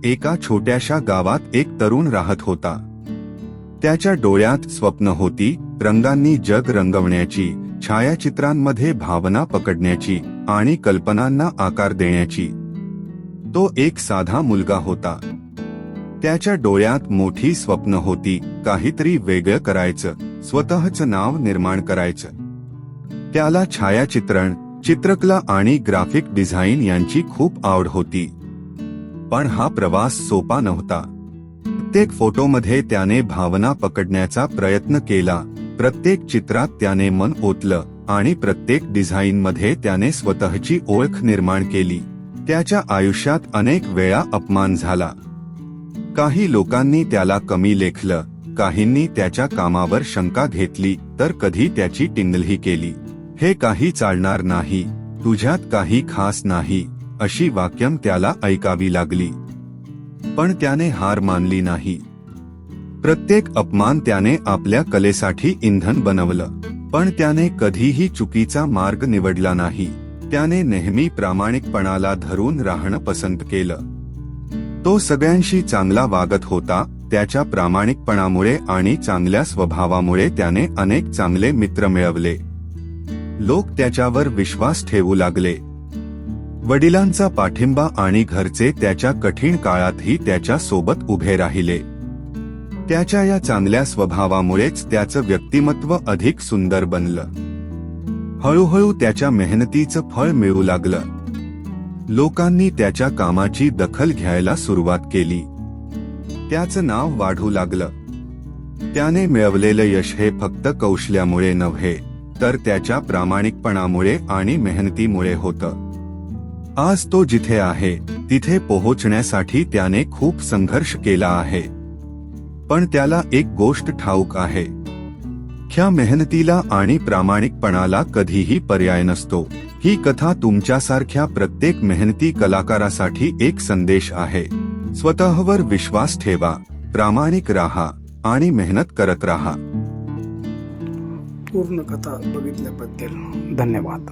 एका छोट्याशा गावात एक तरुण राहत होता. त्याच्या डोळ्यात स्वप्न होती, रंगांनी जग रंगवण्याची, छायाचित्रांमध्ये भावना पकडण्याची आणि कल्पनांना आकार देण्याची. तो एक साधा मुलगा होता. त्याच्या डोळ्यात मोठी स्वप्न होती, काहीतरी वेगळं करायचं, स्वतःचं नाव निर्माण करायचं. त्याला छायाचित्रण, चित्रकला आणि ग्राफिक डिझाईन यांची खूप आवड होती. पण हा प्रवास सोपा नव्हता. प्रत्येक फोटोमध्ये त्याने भावना पकडण्याचा प्रयत्न केला, प्रत्येक चित्रात त्याने मन ओतलं आणि प्रत्येक डिझाईनमध्ये त्याने स्वतःची ओळख निर्माण केली. त्याच्या आयुष्यात अनेक वेळा अपमान झाला. काही लोकांनी त्याला कमी लेखलं, काहींनी त्याच्या कामावर शंका घेतली, तर कधी त्याची टिंगलही केली. हे काही चालणार नाही, तुझ्यात काही खास नाही, अशी वाक्यं त्याला ऐकावी लागली. पण त्याने हार मानली नाही. प्रत्येक अपमान त्याने आपल्या कलेसाठी इंधन बनवलं. पण त्याने कधीही चुकीचा मार्ग निवडला नाही. त्याने नेहमी प्रामाणिकपणाला धरून राहणं पसंत केलं. तो सगळ्यांशी चांगला वागत होता. त्याच्या प्रामाणिकपणामुळे आणि चांगल्या स्वभावामुळे त्याने अनेक चांगले मित्र मिळवले. लोक त्याच्यावर विश्वास ठेवू लागले. वडिलांचा पाठिंबा आणि घरचे त्याच्या कठीण काळातही त्याच्या सोबत उभे राहिले. त्याच्या या चांगल्या स्वभावामुळेच त्याचं व्यक्तिमत्व अधिक सुंदर बनलं. हळूहळू त्याच्या मेहनतीचं फळ मिळू लागलं. लोकांनी त्याच्या कामाची दखल घ्यायला सुरुवात केली. त्याचं नाव वाढू लागलं. त्याने मिळवलेलं यश हे फक्त कौशल्यामुळे नव्हे, तर त्याच्या प्रामाणिकपणामुळे आणि मेहनतीमुळे होतं. आज तो जिथे आहे तिथे पोहोचण्यासाठी त्याने खूप संघर्ष केला आहे. पण त्याला एक गोष्ट ठाऊक आहे, ह्या मेहनतीला आणि प्रामाणिकपणाला कधीही पर्याय नसतो. ही कथा तुमच्यासारख्या प्रत्येक मेहनती कलाकारासाठी एक संदेश आहे. स्वतःवर विश्वास ठेवा, प्रामाणिक राहा आणि मेहनत करत राहा. पूर्ण कथा बघितल्याबद्दल धन्यवाद.